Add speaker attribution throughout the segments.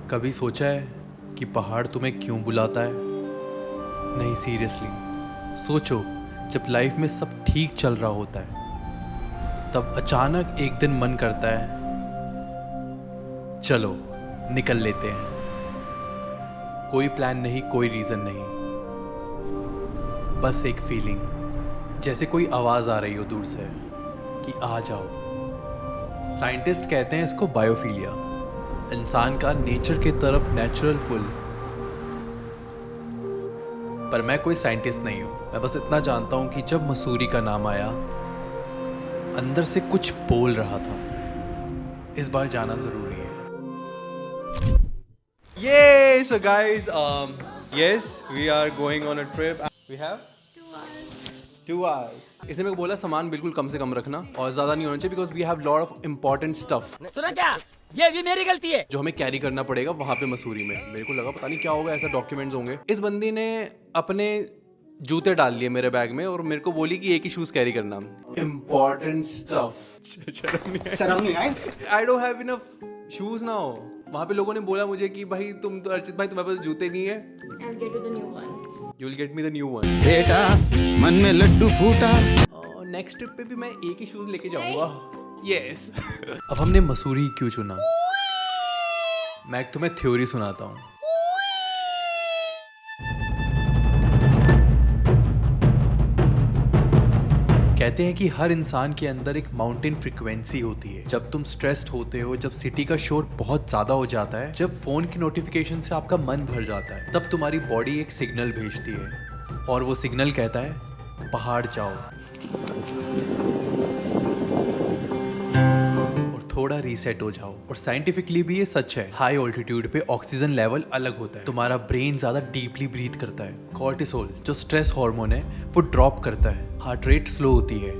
Speaker 1: कभी सोचा है कि पहाड़ तुम्हें क्यों बुलाता है? नहीं, सीरियसली सोचो, जब लाइफ में सब ठीक चल रहा होता है तब अचानक एक दिन मन करता है चलो निकल लेते हैं। कोई प्लान नहीं, कोई रीज़न नहीं, बस एक फीलिंग, जैसे कोई आवाज़ आ रही हो दूर से कि आ जाओ। साइंटिस्ट कहते हैं इसको बायोफीलिया, इंसान का नेचर की तरफ नेचुरल पुल। पर मैं कोई साइंटिस्ट नहीं हूं, मैं बस इतना जानता हूं कि जब मसूरी का नाम आया अंदर से कुछ बोल रहा था, इस बार जाना जरूरी है।
Speaker 2: Yay! So guys, yes, we are going on a trip. We have 2 hours. इसने मेरे को बोला सामान बिल्कुल कम से कम रखना और ज़्यादा नहीं होना चाहिए because we have lot of important stuff
Speaker 3: सुना क्या? ये भी मेरी गलती है
Speaker 2: जो हमें कैरी करना पड़ेगा वहाँ पे मसूरी में। मेरे को लगा पता नहीं क्या होगा, ऐसा डॉक्यूमेंट्स होंगे। इस बंदी ने अपने जूते डाल लिए मेरे बैग में और मेरे को बोली कि एक ही शूज कैरी करना। Important stuff.
Speaker 4: शर्म नहीं आई?
Speaker 2: I don't have enough shoes now. वहाँ पे लोगों ने बोला मुझे कि भाई तुम तो अर्चित भाई तुम्हारे पास जूते नहीं है।
Speaker 5: I'll get you the new one.
Speaker 2: You will get me the new one.
Speaker 4: बेटा मन में लड्डू फूटा।
Speaker 2: नेक्स्ट ट्रिप पे भी मैं एक ही शूज लेके जाऊंगा। यस।
Speaker 1: अब हमने मसूरी क्यों चुना? मैं एक तुम्हें थ्योरी सुनाता हूँ। कहते हैं कि हर इंसान के अंदर एक माउंटेन फ्रीक्वेंसी होती है। जब तुम स्ट्रेस्ड होते हो, जब सिटी का शोर बहुत ज्यादा हो जाता है, जब फोन की नोटिफिकेशन से आपका मन भर जाता है, तब तुम्हारी बॉडी एक सिग्नल भेजती है और वो सिग्नल कहता है पहाड़ जाओ और थोड़ा रीसेट हो जाओ। और साइंटिफिकली भी ये सच है। हाई ऑल्टीट्यूड पे ऑक्सीजन लेवल अलग होता है, तुम्हारा ब्रेन ज्यादा डीपली ब्रीथ करता है, कॉर्टिसोल जो स्ट्रेस हार्मोन है वो ड्रॉप करता है, हार्ट रेट स्लो होती है।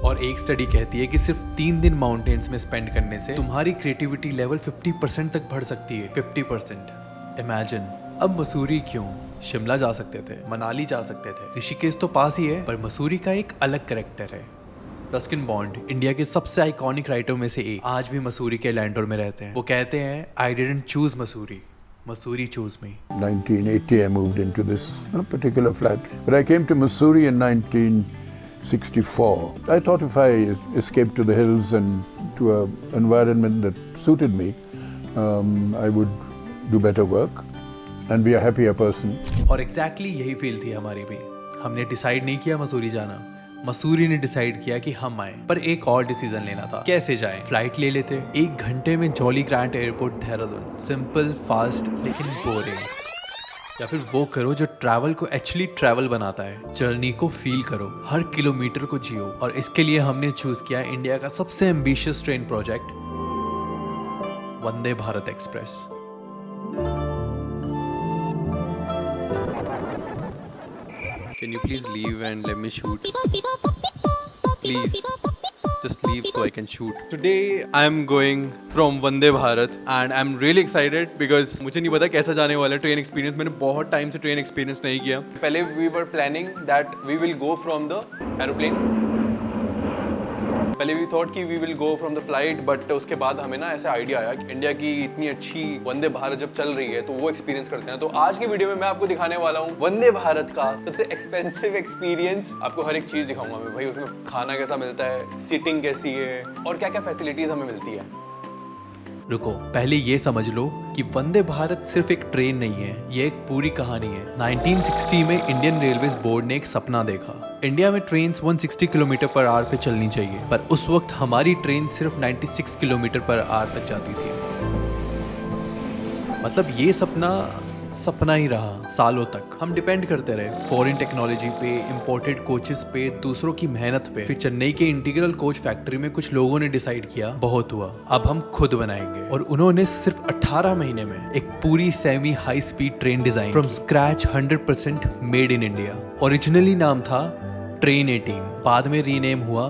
Speaker 1: और एक स्टडी कहती है कि सिर्फ 3 दिन माउंटेन्स में स्पेंड करने से तुम्हारी क्रिएटिविटी लेवल 50% तक बढ़ सकती है। 50%। इमेजिन। अब मसूरी क्यों? शिमला जा सकते थे, मनाली जा सकते थे, ऋषिकेश तो पास ही है, पर मसूरी का एक अलग कैरेक्टर है। रस्किन बॉन्ड इंडिया के सबसे आइकॉनिक राइटरों में से एक, आज भी मसूरी के लैंडोर में रहते हैं। वो कहते हैं I didn't choose Mussoorie, Mussoorie choose me.
Speaker 6: 1980 I moved into this particular flat. But I came to Mussoorie in 1964. I thought if I escaped to the hills and to an environment that suited me, I would do better work and be a happier person.
Speaker 1: और exactly यही feel थी हमारी भी। हमने decide नहीं किया मसूरी जाना, मसूरी ने डिसाइड किया कि हम आए। पर एक और डिसीजन लेना था, कैसे जाएं? फ्लाइट ले लेते, 1 घंटे में jolly grant airport Dehradun. Simple, fast लेकिन बोरिंग। या फिर वो करो जो ट्रैवल को एक्चुअली ट्रैवल बनाता है। जर्नी को फील करो, हर किलोमीटर को जियो। और इसके लिए हमने चूज किया इंडिया का सबसे ambitious train project, Vande Bharat express.
Speaker 2: Can you please leave and let me shoot? Please, just leave so I can shoot. Today I am going from Vande Bharat and I'm really excited because मुझे नहीं पता कैसा जाने वाला है train experience. मैंने बहुत time से ट्रेन एक्सपीरियंस नहीं किया। पहले we were planning that we will go from the aeroplane. पहले we thought कि we will go from the flight, but उसके बाद हमें ना ऐसा आइडिया आया कि इंडिया की इतनी अच्छी वंदे भारत जब चल रही है तो वो एक्सपीरियंस करते हैं। तो आज के वीडियो में मैं आपको दिखाने वाला हूँ वंदे भारत का सबसे एक्सपेंसिव एक्सपीरियंस। आपको हर एक चीज दिखाऊंगा मैं, भाई उसमें खाना कैसा मिलता है, सीटिंग कैसी है और क्या क्या फैसिलिटीज हमें मिलती है।
Speaker 1: रुको, पहले ये समझ लो कि वंदे भारत सिर्फ एक ट्रेन नहीं है, ये एक पूरी कहानी है। 1960 में इंडियन रेलवेज बोर्ड ने एक सपना देखा, इंडिया में ट्रेन्स 160 किलोमीटर पर आवर पे चलनी चाहिए। पर उस वक्त हमारी ट्रेन सिर्फ 96 किलोमीटर पर आवर तक जाती थी। मतलब ये सपना ही रहा सालों तक। हम डिपेंड करते रहे फॉरेन टेक्नोलॉजी पे, इंपोर्टेड कोचेस पे, दूसरों की मेहनत पे। फिर चेन्नई के इंटीग्रल कोच फैक्ट्री में कुछ लोगों ने डिसाइड किया बहुत हुआ, अब हम खुद बनाएंगे। और उन्होंने सिर्फ 18 महीने में एक पूरी semi high speed train design from scratch, 100% made in India. Originally नाम था ट्रेन 18, बाद में रीनेम हुआ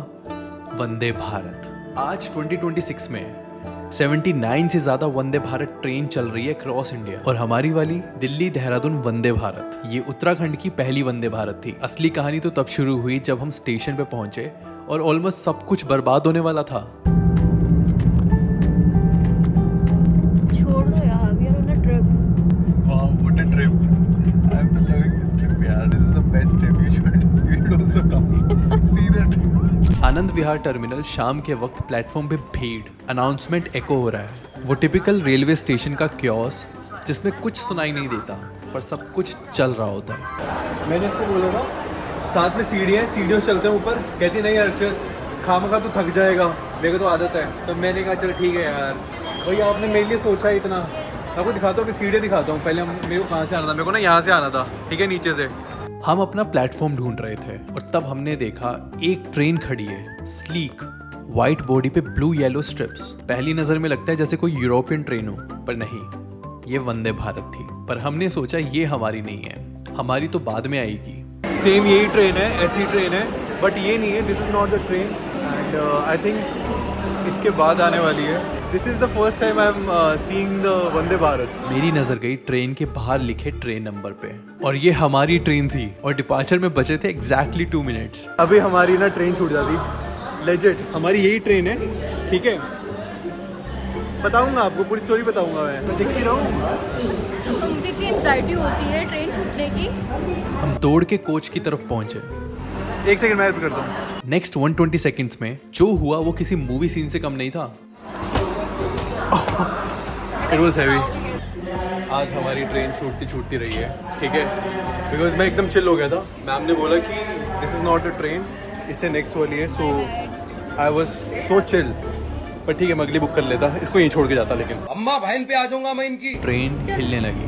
Speaker 1: वंदे भारत। आज 2026 में 79 से ज्यादा वंदे भारत ट्रेन चल रही है क्रॉस इंडिया। और हमारी वाली दिल्ली देहरादून वंदे भारत, ये उत्तराखंड की पहली वंदे भारत थी। असली कहानी तो तब शुरू हुई जब हम स्टेशन पे पहुंचे और ऑलमोस्ट सब कुछ बर्बाद होने वाला था।
Speaker 5: छोड़ दो यार, we are on a
Speaker 1: Vihar terminal शाम के वक्त प्लेटफॉर्म पे भीड़, अनाउंसमेंट एको हो रहा है। वो टिपिकल रेलवे स्टेशन का क्योस जिसमें कुछ सुनाई नहीं देता पर सब कुछ चल रहा होता है।
Speaker 2: मैंने इसको बोला था साथ में सीढ़ियाँ हैं, सीढ़ियों से चलते हैं ऊपर। कहती नहीं अर्चत, खामखा तू थक जाएगा, मेरे को तो आदत है। तो मैंने कहा चल ठीक है यार, भाई आपने मेरे लिए सोचा ही इतना। आपको दिखाता हूँ, मैं सीढ़ियाँ दिखाता हूँ। पहले मेरे को कहाँ से आना था, मेरे को ना यहाँ से आना था, ठीक है, नीचे से।
Speaker 1: हम अपना प्लेटफॉर्म ढूंढ रहे थे और तब हमने देखा एक ट्रेन खड़ी है, स्लीक, वाइट बॉडी पे ब्लू येलो स्ट्रिप्स। पहली नज़र में लगता है जैसे कोई यूरोपियन ट्रेन हो, पर नहीं, ये वंदे भारत थी। पर हमने सोचा ये हमारी नहीं है, हमारी तो बाद में आएगी।
Speaker 2: सेम यही ट्रेन है, ऐसी ट्रेन है, बट ये नहीं है। This is not the train and I think इसके बाद आने वाली है। This is the first time I am seeing the Vande Bharat.
Speaker 1: मेरी नज़र गई ट्रेन के बाहर लिखे ट्रेन नंबर पे और ये हमारी ट्रेन थी और डिपार्चर में बचे थे एग्जैक्टली 2 मिनट्स।
Speaker 2: अभी हमारी ना ट्रेन छूट जाती, लेजिट हमारी यही ट्रेन है, ठीक है। बताऊंगा आपको, पूरी स्टोरी बताऊंगा मैं दिख भी रहा हूँ।
Speaker 5: तो मुझे इतनी एंजाइटी होती है ट्रेन छूटने की।
Speaker 1: हम दौड़ के कोच की तरफ पहुंचे।
Speaker 2: 1 सेकंड मैं करता हूँ।
Speaker 1: नेक्स्ट 120 सेकंड्स में जो हुआ वो किसी मूवी सीन से कम नहीं था।
Speaker 2: It was heavy. आज हमारी ट्रेन छूटती रही है, ठीक है, बिकॉज मैं एकदम चिल हो गया था। मैम ने बोला कि this is not a train, इससे नेक्स्ट वाली है। सो आई वॉज सो चिल। पर ठीक है, मैं अगली बुक कर लेता, इसको यहीं छोड़ के जाता। लेकिन
Speaker 3: अम्मा बहन पे आ जाऊंगा मैं इनकी।
Speaker 1: ट्रेन हिलने लगी।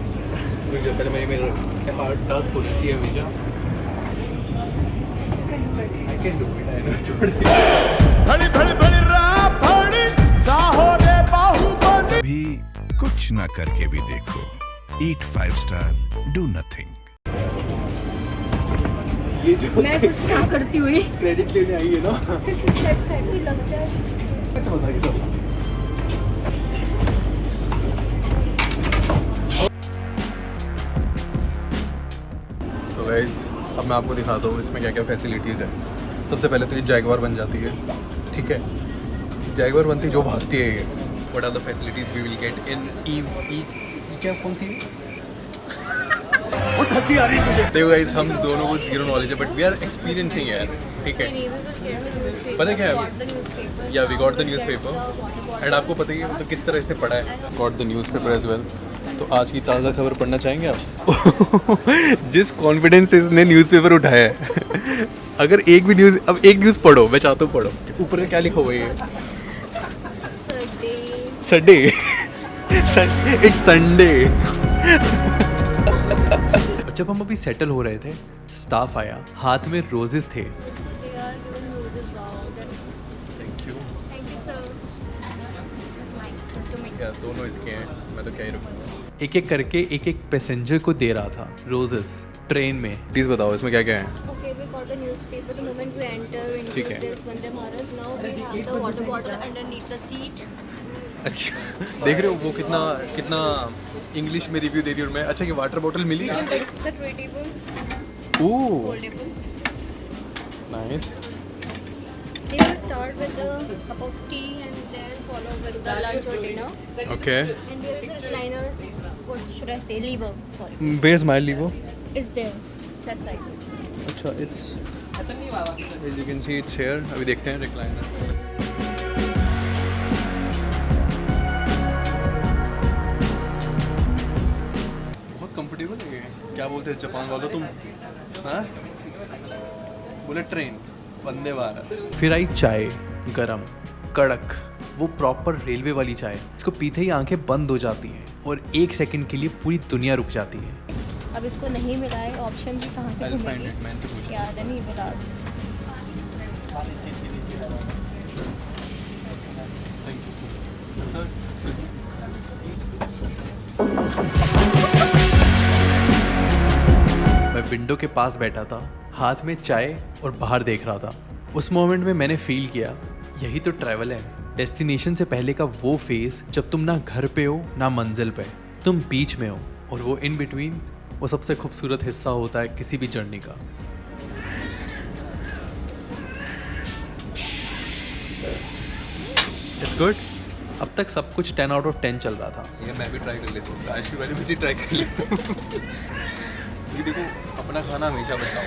Speaker 2: पहले मेरे हार्ट टास्क होना चाहिए हमेशा। I can do it, I know. छोड़
Speaker 7: भी कुछ ना करके भी देखो। Eat 5 star, do nothing.
Speaker 2: ये जो
Speaker 5: मैं कुछ क्या करती हुई
Speaker 2: क्रेडिट लेने आई है ना,
Speaker 5: लगता है।
Speaker 2: कैसे बता के चलता। सो गाइस, अब मैं आपको दिखाता हूँ इसमें क्या क्या फैसिलिटीज़ है। सबसे पहले तो ये जैगवार बन जाती है, ठीक है। जैगवार बनती जो भागती है ये। What are the facilities we will get in ई क्या कौन सी है? बहुत हंसी आ रही है मुझे। देखो गाइस, हम दोनों को जीरो नॉलेज है, बट वी आर एक्सपीरियंसिंग यार, ठीक है। पता क्या है, या we got the newspaper and आपको पता ही है मतलब किस तरह इसने पढ़ा है। Got the newspaper as well. तो आज की ताज़ा खबर पढ़ना चाहेंगे आप? जिस कॉन्फिडेंस से इसने न्यूज़पेपर उठाया है, अगर एक भी न्यूज़, अब एक न्यूज़ पढ़ो, मैं चाहता हूँ पढ़ो। ऊपर क्या लिखा हुआ है? संडे। It's Sunday.
Speaker 1: जब हम अभी सेटल हो रहे थे, स्टाफ आया, हाथ में रोजेस थे।
Speaker 2: Thank you. यार दोनों इसके हैं, मैं तो क्या ही रुकूंगा।
Speaker 1: एक एक करके एक एक पैसेंजर को दे रहा था रोजेस ट्रेन में।
Speaker 2: प्लीज़ बताओ इसमें क्या क्या है?
Speaker 5: Okay, we got the newspaper the moment we enter into
Speaker 2: ठीक है।
Speaker 5: this Vande Bharat. Now we have the water bottle underneath the seat.
Speaker 2: अच्छा, देख रहे हो वो कितना कितना इंग्लिश में रिव्यू दे रही हूँ मैं। अच्छा, कि वाटर बॉटल मिली?
Speaker 5: It's the tray table,
Speaker 2: oh
Speaker 5: foldables.
Speaker 2: Nice.
Speaker 5: They will start with a cup of tea and then follow with the lunch or dinner.
Speaker 2: Okay,
Speaker 5: And there is a recliner. What should I say? Lever. Sorry.
Speaker 2: Where is my lever?
Speaker 5: It's there. That side.
Speaker 2: अच्छा, it's as you can see it's here. अभी देखते हैं recliner. बहुत comfortable है ये। क्या बोलते हैं जापान वालों तुम? हाँ, बुलेट ट्रेन, वंदे भारत।
Speaker 1: फिर आई चाय, गरम, कड़क, वो प्रॉपर रेलवे वाली चाय। इसको पीते ही आंखें बंद हो जाती हैं और 1 सेकंड के लिए पूरी दुनिया रुक जाती है।
Speaker 5: अब इसको नहीं मिला है, ऑप्शन भी कहाँ से
Speaker 2: I'll find
Speaker 5: घूमेगी?
Speaker 2: it, मैं इनसे पूछता
Speaker 5: याद नहीं मिला।
Speaker 2: Thank you sir.
Speaker 1: मैं विंडो के पास बैठा था, हाथ में चाय और बाहर देख रहा था। उस मोमेंट में मैंने फील किया, यही तो ट्रैवल है। डेस्टिनेशन से पहले का वो फेज जब तुम ना घर पे हो ना मंजिल पे, तुम बीच में हो, और वो इन बिटवीन वो सबसे खूबसूरत हिस्सा होता है किसी भी जर्नी का।
Speaker 2: It's good.
Speaker 1: अब तक सब कुछ 10 आउट ऑफ 10 चल रहा था।
Speaker 2: ये मैं भी ट्राई कर लेता हूँ, आज की वाली भी ट्राई कर लेता हूँ। ये देखो, अपना खाना हमेशा बचाओ।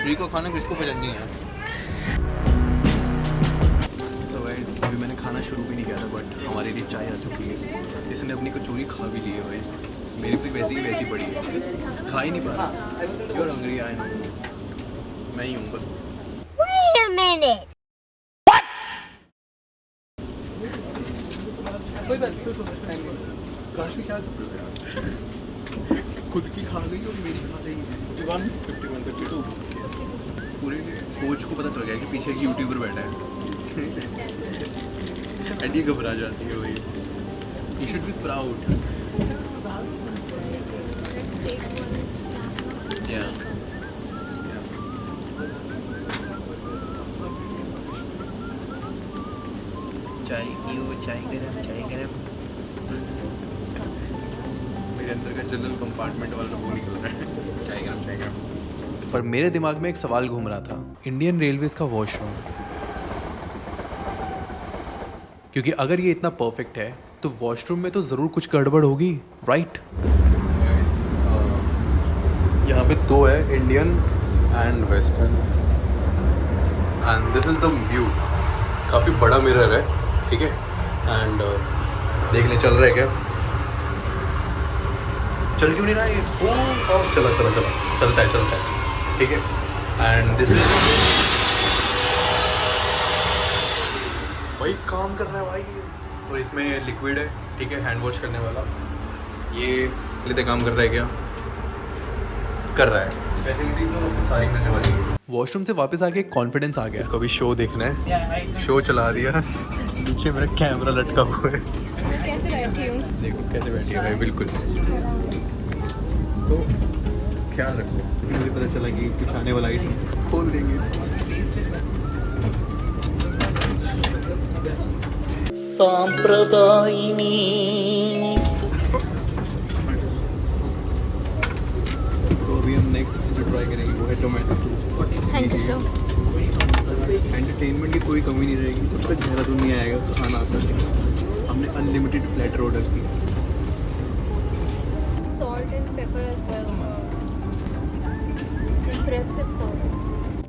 Speaker 2: फ्री को खाना किसको पसंद नहीं है?
Speaker 1: सो गाइस, अभी मैंने खाना शुरू भी नहीं किया था बट हमारे लिए चाय आ चुकी है। इसने अपनी कचौरी खा भी ली है भाई। मेरी भी वैसी पड़ी है, खा ही नहीं पा रहा। You're hungry, I know। मैं ही हूँ बस।
Speaker 5: Wait a minute.
Speaker 1: काशी क्या कर रहे हो यार? खुद की खा गई और मेरी खा गई। 51, 52 पूरे कोच को पता चल गया कि पीछे एक यूट्यूबर बैठा है। एंड ये घबरा जाती है भाई। You should be proud.
Speaker 5: Let's take one snap now.
Speaker 1: Yeah. चाय पियो, चाय गरम। मेरे अंदर का जनरल कंपार्टमेंट वाला वो निकल रहा है। चाय गरम। पर मेरे दिमाग में एक सवाल घूम रहा था, इंडियन रेलवेज का वॉशरूम। क्योंकि अगर ये इतना परफेक्ट है तो वॉशरूम में तो ज़रूर कुछ गड़बड़ होगी, राइट?
Speaker 2: यहाँ पे दो है, Indian and western, and this is the view. काफ़ी बड़ा मिरर है, ठीक है। एंड देखने चल रहा है क्या? चल क्यों नहीं रहा ये? चला चलता है, ठीक है। एंड दिस इज भाई काम कर रहा है भाई। और इसमें लिक्विड है, ठीक है, हैंड वॉश करने वाला। ये लेते काम कर रहा है क्या? कर रहा है। फैसिलिटी तो सारी मिलने वाली है।
Speaker 1: वॉशरूम से वापस आके कॉन्फिडेंस आ गया।
Speaker 2: इसको अभी शो देखना है, शो चला दिया। नीचे मेरा कैमरा लटका हुआ है,
Speaker 5: कैसे बैठी हूँ?
Speaker 2: देखो कैसे बैठी है भाई, बिल्कुल। तो ख्याल रखो, मुझे पता चला कि कुछ आने वाला ही नहीं, खोल देंगे। तो अभी हम नेक्स्ट जो ट्राई करेंगे वो है tomato soup.
Speaker 5: Thank you sir.
Speaker 2: Entertainment की कोई कमी नहीं रहेगी जब तक देहरादून नहीं आएगा तो खाना आपका। हमने अनलिमिटेड प्लेटर ऑर्डर की।
Speaker 5: Salt and pepper as well. Impressive sauce.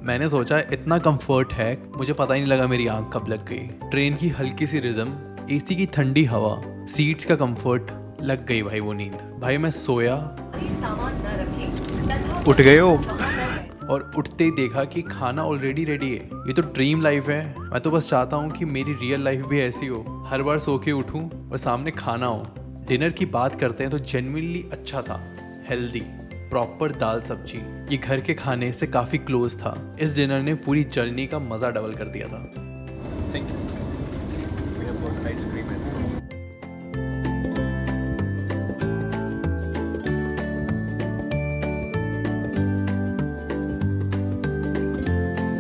Speaker 1: मैंने सोचा इतना कंफर्ट है, मुझे पता ही नहीं लगा मेरी आंख कब लग गई। ट्रेन की हल्की सी रिदम, एसी की ठंडी हवा, सीट्स का कंफर्ट, लग गई भाई वो नींद। भाई मैं सोया, उठ गए हो और उठते ही देखा कि खाना ऑलरेडी रेडी है। ये तो ड्रीम लाइफ है। मैं तो बस चाहता हूँ कि मेरी रियल लाइफ भी ऐसी हो, हर बार सो के उठूँ और सामने खाना हो। डिनर की बात करते हैं तो जेन्युइनली अच्छा था, हेल्दी, प्रॉपर दाल सब्जी। ये घर के खाने से काफ़ी क्लोज था। इस डिनर ने पूरी जर्नी का मज़ा डबल कर दिया था।
Speaker 2: Thank you. We have got ice cream as well.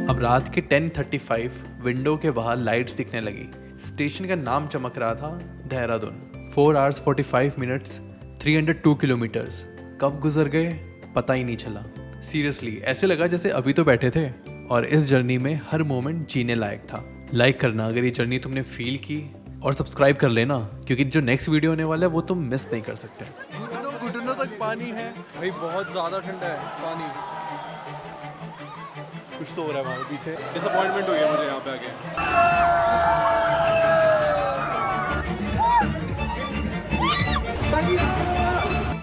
Speaker 1: अब रात के 10:35 विंडो के बाहर लाइट्स दिखने लगी। स्टेशन का नाम चमक रहा था, देहरादून। 4 hours 45 minutes, 302 kilometres. कब गुजर गए पता ही नहीं चला। सीरियसली ऐसे लगा जैसे अभी तो बैठे थे। और इस जर्नी में हर मोमेंट जीने लायक था। लाइक करना अगर ये जर्नी तुमने फील की, और सब्सक्राइब कर लेना क्योंकि जो नेक्स्ट वीडियो होने वाला है वो तुम मिस नहीं कर सकते।
Speaker 2: घुटनों तक पानी है भाई, बहुत ज़्यादा ठंडा है पानी। कुछ तो हो रहा है वहाँ पीछे। डिसअपॉइंटमेंट हो गया मुझे यहाँ पे आके।